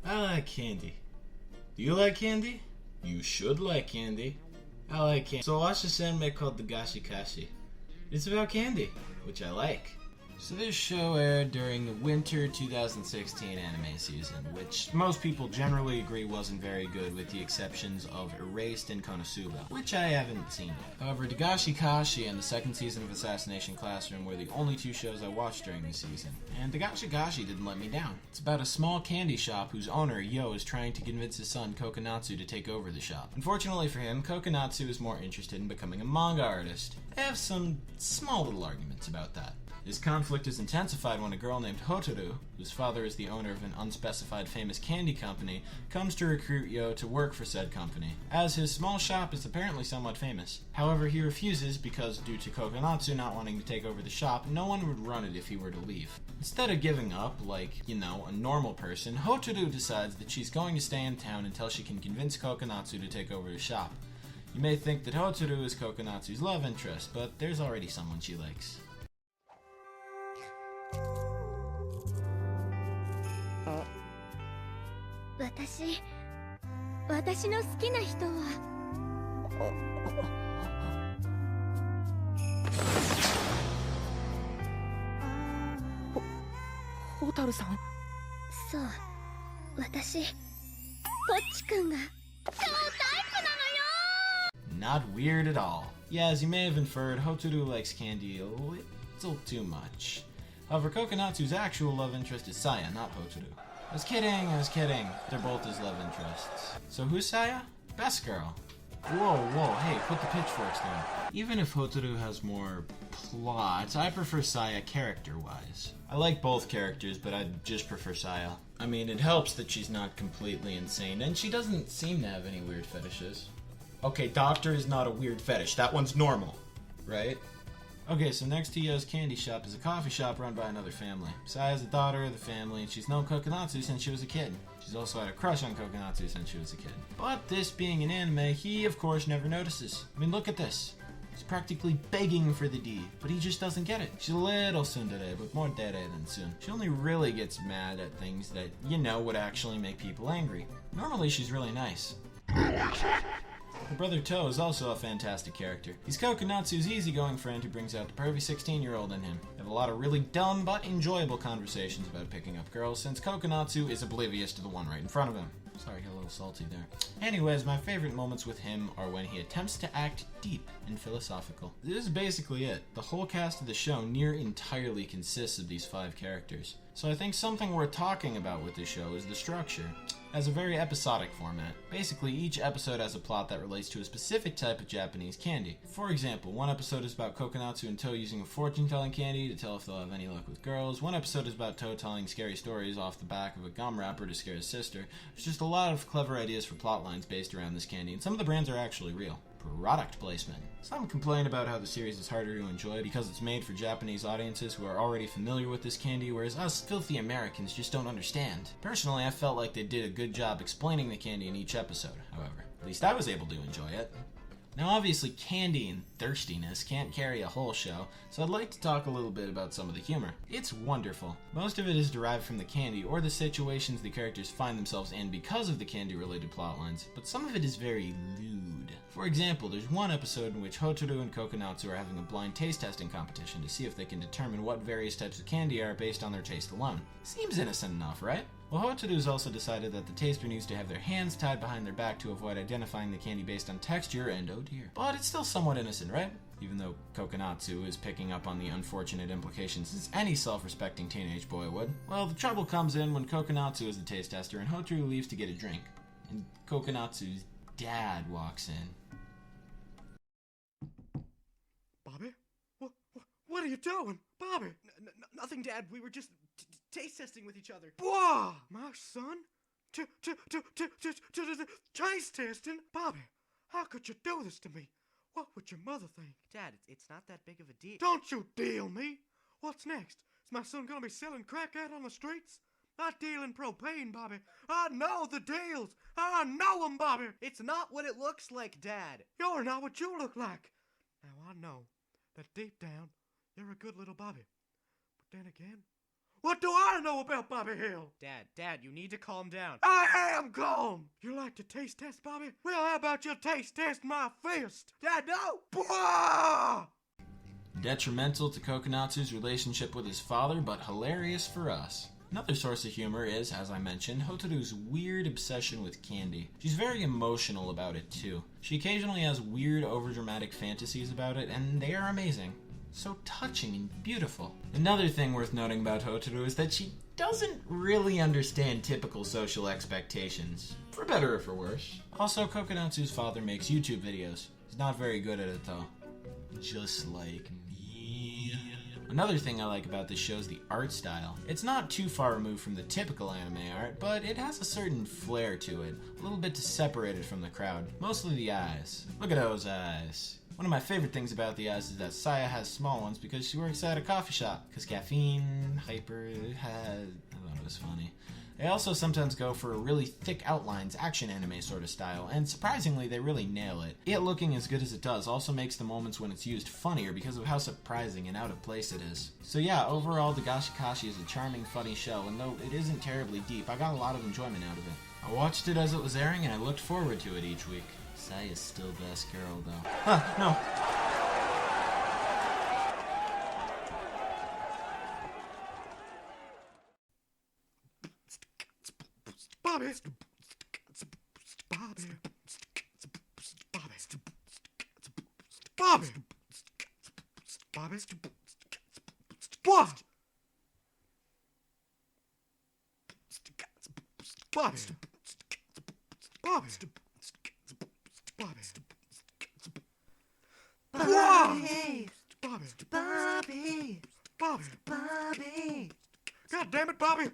I like candy. Do you like candy? You should like candy. I like candy. So I watched this anime called Dagashi Kashi. It's about candy, which I like. So this show aired during the winter 2016 anime season, which most people generally agree wasn't very good with the exceptions of Erased and Konosuba, which I haven't seen yet. However, Dagashi Kashi and the second season of Assassination Classroom were the only two shows I watched during the season, and Dagashi Kashi didn't let me down. It's about a small candy shop whose owner, Yo, is trying to convince his son, Kokonatsu, to take over the shop. Unfortunately for him, Kokonatsu is more interested in becoming a manga artist. I have some small little arguments about that. This conflict is intensified when a girl named Hotaru, whose father is the owner of an unspecified famous candy company, comes to recruit Yo to work for said company, as his small shop is apparently somewhat famous. However, he refuses because, due to Kokonatsu not wanting to take over the shop, no one would run it if he were to leave. Instead of giving up, like, a normal person, Hotaru decides that she's going to stay in town until she can convince Kokonatsu to take over the shop. You may think that Hotaru is Kokonatsu's love interest, but there's already someone she likes. 私の好きな人は蛍さんそう私ポッチくんが超タイプなのよ Not weird at all. Yeah, as you may have inferred, Hotaru likes candy a little too much. However, Kokonatsu's actual love interest is Saya, not Hotaru. I was kidding. They're both his love interests. So who's Saya? Best girl. Whoa, hey, put the pitchforks down. Even if Hotaru has more plot, I prefer Saya character-wise. I like both characters, but I just prefer Saya. I mean, it helps that she's not completely insane, and she doesn't seem to have any weird fetishes. Okay, doctor is not a weird fetish. That one's normal, right? Okay, so next to Yo's candy shop is a coffee shop run by another family. Saya's the daughter of the family, and she's known Kokonatsu since she was a kid. She's also had a crush on Kokonatsu since she was a kid. But this being an anime, he of course never notices. I mean, look at this. He's practically begging for the D, but he just doesn't get it. She's a little tsundere, but more dere than tsun. She only really gets mad at things that, would actually make people angry. Normally she's really nice. Her brother To is also a fantastic character. He's Kokonatsu's easygoing friend who brings out the pervy 16-year-old in him. They have a lot of really dumb but enjoyable conversations about picking up girls, since Kokonatsu is oblivious to the one right in front of him. Sorry, got a little salty there. Anyways, my favorite moments with him are when he attempts to act deep and philosophical. This is basically it. The whole cast of the show near entirely consists of these 5 characters. So I think something worth talking about with this show is the structure. It has a very episodic format. Basically, each episode has a plot that relates to a specific type of Japanese candy. For example, one episode is about Kokonatsu and To using a fortune-telling candy to tell if they'll have any luck with girls. One episode is about To telling scary stories off the back of a gum wrapper to scare his sister. There's just a lot of clever ideas for plot lines based around this candy, and some of the brands are actually real. Product placement. Some complain about how the series is harder to enjoy because it's made for Japanese audiences who are already familiar with this candy, whereas us filthy Americans just don't understand. Personally, I felt like they did a good job explaining the candy in each episode, however. At least I was able to enjoy it. Now obviously candy and thirstiness can't carry a whole show, so I'd like to talk a little bit about some of the humor. It's wonderful. Most of it is derived from the candy or the situations the characters find themselves in because of the candy-related plotlines, but some of it is very lewd. For example, there's one episode in which Hotaru and Kokonatsu are having a blind taste testing competition to see if they can determine what various types of candy are based on their taste alone. Seems innocent enough, right? Well, Hotaru's also decided that the taster needs to have their hands tied behind their back to avoid identifying the candy based on texture, and oh dear. But it's still somewhat innocent, right? Even though Kokonatsu is picking up on the unfortunate implications as any self-respecting teenage boy would. Well, the trouble comes in when Kokonatsu is the taste tester and Hotaru leaves to get a drink. And Kokonatsu's dad walks in. Bobby? What are you doing? Bobby? Nothing, Dad. We were just taste testing with each other. Whoa! My son? Taste testing? Bobby, how could you do this to me? What would your mother think? Dad, it's not that big of a deal. Don't you deal me! What's next? Is my son gonna be selling crack out on the streets? I deal in propane, Bobby. I know the deals. I know 'em, Bobby. It's not what it looks like, Dad. You're not what you look like. Now I know that deep down, you're a good little Bobby. But then again, What do I know about Bobby Hill? Dad, you need to calm down. I am calm. You like to taste test, Bobby? Well, how about you taste test my fist? Dad, no! Bwah! Detrimental to Kokonatsu's relationship with his father, but hilarious for us. Another source of humor is, as I mentioned, Hotaru's weird obsession with candy. She's very emotional about it too. She occasionally has weird, overdramatic fantasies about it, and they are amazing. So touching and beautiful. Another thing worth noting about Hotaru is that she doesn't really understand typical social expectations. For better or for worse. Also, Kokonatsu's father makes YouTube videos. He's not very good at it though. Just like me. Another thing I like about this show is the art style. It's not too far removed from the typical anime art, but it has a certain flair to it. A little bit to separate it from the crowd. Mostly the eyes. Look at those eyes. One of my favorite things about the eyes is that Saya has small ones because she works at a coffee shop. Because caffeine, hyper, I thought it was funny. They also sometimes go for a really thick outlines, action anime sort of style, and surprisingly they really nail it. It looking as good as it does also makes the moments when it's used funnier because of how surprising and out of place it is. So yeah, overall Dagashi Kashi is a charming, funny show, and though it isn't terribly deep, I got a lot of enjoyment out of it. I watched it as it was airing and I looked forward to it each week. Saya's still best girl though. Huh, no. Bobby! Bobby! Bobby! Bobby! Bobby! What? Bobby! Bobby! Bobby! Bobby! Bobby! Bobby! Bobby! God damn it, Bobby!